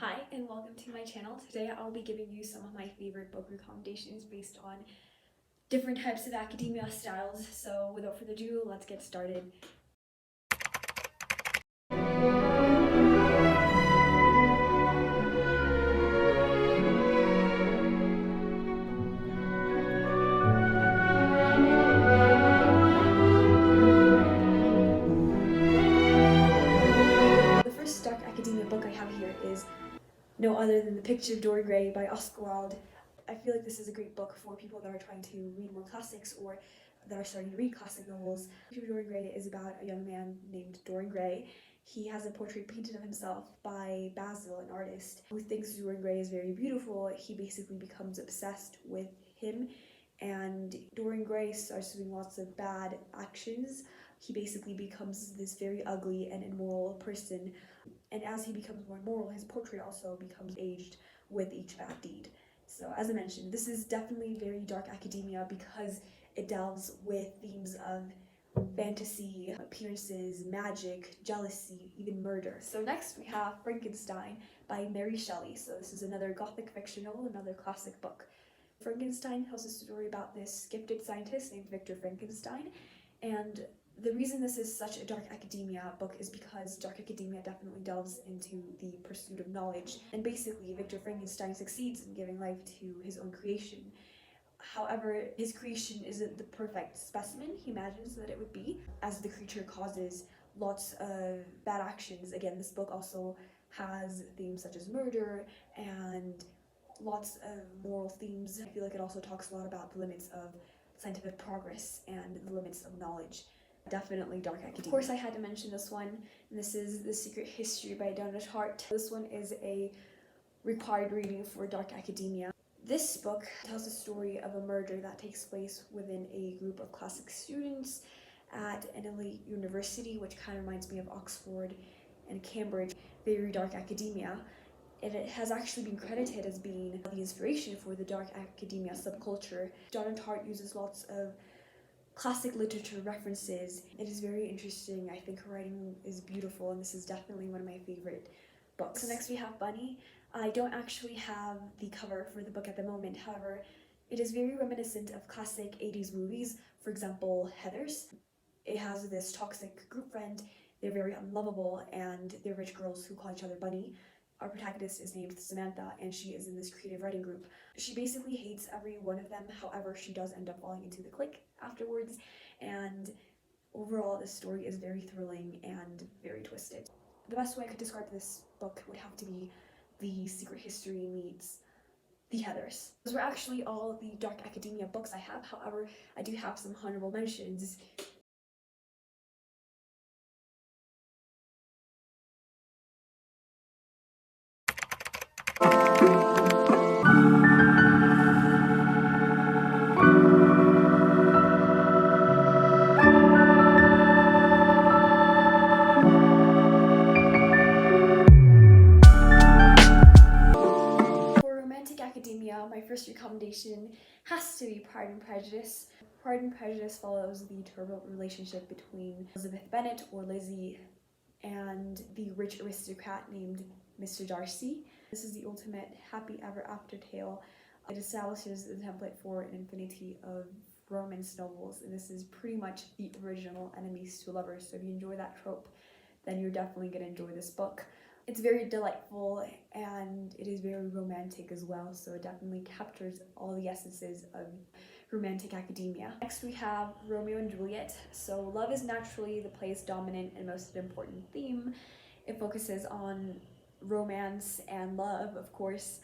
Hi and welcome to my channel. Today I'll be giving you some of my favorite book recommendations based on different types of academia styles. So without further ado, let's get started. The first dark academia book I have here is no other than The Picture of Dorian Gray by Oscar Wilde. I feel like this is a great book for people that are trying to read more classics or that are starting to read classic novels. The Picture of Dorian Gray is about a young man named Dorian Gray. He has a portrait painted of himself by Basil, an artist, who thinks Dorian Gray is very beautiful. He basically becomes obsessed with him, and Dorian Gray starts doing lots of bad actions. He basically becomes this very ugly and immoral person. And as he becomes more immoral, his portrait also becomes aged with each bad deed. So as I mentioned, this is definitely very dark academia because it delves with themes of fantasy, appearances, magic, jealousy, even murder. So next we have Frankenstein by Mary Shelley. So this is another gothic fiction novel, another classic book. Frankenstein tells a story about this gifted scientist named Victor Frankenstein, and the reason this is such a dark academia book is because dark academia definitely delves into the pursuit of knowledge, and basically Victor Frankenstein succeeds in giving life to his own creation. However, his creation isn't the perfect specimen he imagines that it would be, as the creature causes lots of bad actions. Again, this book also has themes such as murder and lots of moral themes. I feel like it also talks a lot about the limits of scientific progress and the limits of knowledge. Definitely dark academia. Of course, I had to mention this one, and this is The Secret History by Donna Tartt. This one is a required reading for dark academia. This book tells the story of a murder that takes place within a group of classic students at an elite university, which kind of reminds me of Oxford and Cambridge. Very dark academia. And it has actually been credited as being the inspiration for the dark academia subculture. Donna Tartt uses lots of classic literature references. It is very interesting. I think her writing is beautiful, and this is definitely one of my favorite books. So next we have Bunny. I don't actually have the cover for the book at the moment, however, it is very reminiscent of classic 80s movies, for example, Heathers. It has this toxic group friend, they're very unlovable, and they're rich girls who call each other Bunny. Our protagonist is named Samantha, and she is in this creative writing group. She basically hates every one of them, however, she does end up falling into the clique afterwards, and overall this story is very thrilling and very twisted. The best way I could describe this book would have to be The Secret History meets The Heathers. Those were actually all the dark academia books I have, however, I do have some honorable mentions. Academia, my first recommendation has to be Pride and Prejudice. Pride and Prejudice follows the turbulent relationship between Elizabeth Bennet, or Lizzie, and the rich aristocrat named Mr. Darcy. This is the ultimate happy ever after tale. It establishes the template for an infinity of romance novels, and this is pretty much the original enemies to lovers. So if you enjoy that trope, then you're definitely going to enjoy this book. It's very delightful and it is very romantic as well, so it definitely captures all the essences of romantic academia. Next we have Romeo and Juliet. So love is naturally the play's dominant and most important theme. It focuses on romance and love, of course,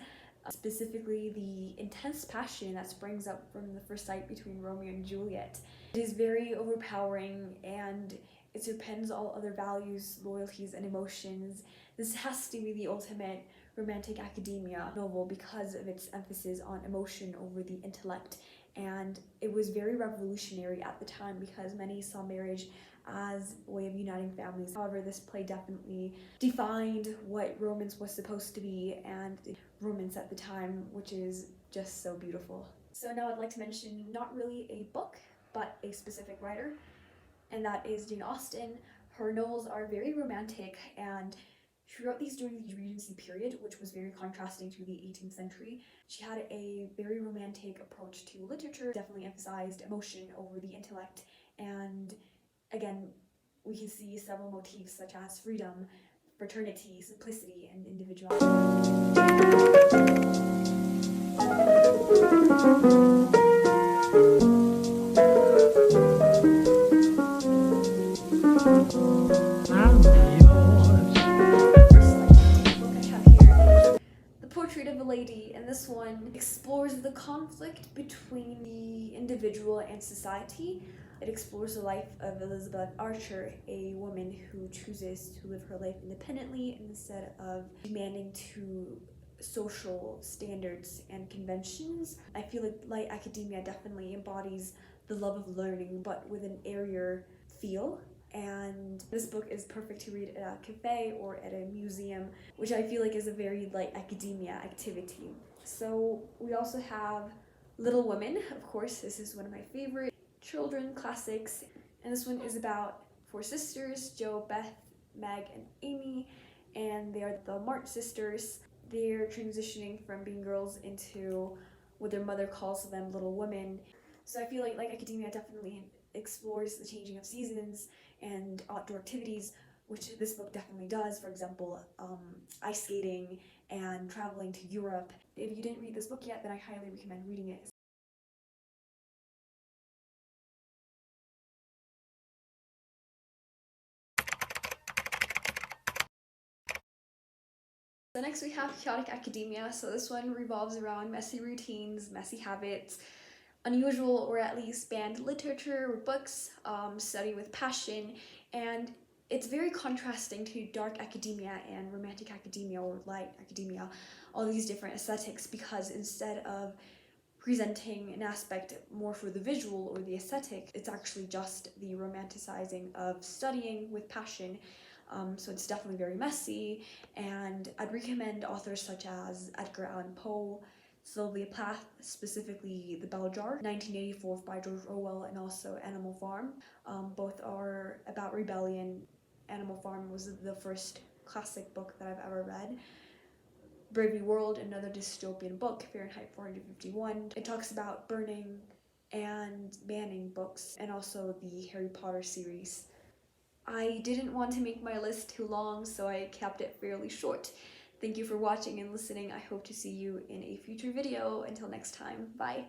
specifically the intense passion that springs up from the first sight between Romeo and Juliet. It is very overpowering and it surpends all other values, loyalties, and emotions. This has to be the ultimate romantic academia novel because of its emphasis on emotion over the intellect, and it was very revolutionary at the time because many saw marriage as a way of uniting families. However, this play definitely defined what romance was supposed to be and romance at the time, which is just so beautiful. So now I'd like to mention not really a book, but a specific writer, and that is Jane Austen. Her novels are very romantic and She wrote these during the Regency period, which was very contrasting to the 18th century. She had a very romantic approach to literature, definitely emphasized emotion over the intellect, and again, we can see several motifs such as freedom, fraternity, simplicity, and individuality. Portrait of a Lady, and this one explores the conflict between the individual and society. It explores the life of Elizabeth Archer, a woman who chooses to live her life independently instead of demanding to social standards and conventions. I feel like light academia definitely embodies the love of learning, but with an airier feel. And this book is perfect to read at a cafe or at a museum, which I feel like is a very light academia activity. So we also have Little Women, of course. This is one of my favorite children classics, and this one is about four sisters, Jo, Beth, Meg, and Amy, and they are the March sisters. They're transitioning from being girls into what their mother calls them little women. So I feel like academia definitely explores the changing of seasons and outdoor activities, which this book definitely does. For example, ice skating and traveling to Europe. If you didn't read this book yet, then I highly recommend reading it. So next we have Chaotic Academia. So this one revolves around messy routines, messy habits, unusual or at least banned literature or books, study with passion, and it's very contrasting to dark academia and romantic academia or light academia, all these different aesthetics, because instead of presenting an aspect more for the visual or the aesthetic, it's actually just the romanticizing of studying with passion. So it's definitely very messy, and I'd recommend authors such as Edgar Allan Poe, Sylvia Plath, specifically The Bell Jar, 1984 by George Orwell, and also Animal Farm. Both are about rebellion. Animal Farm was the first classic book that I've ever read. Brave New World, another dystopian book, Fahrenheit 451. It talks about burning and banning books, and also the Harry Potter series. I didn't want to make my list too long, so I kept it fairly short. Thank you for watching and listening. I hope to see you in a future video. Until next time, bye.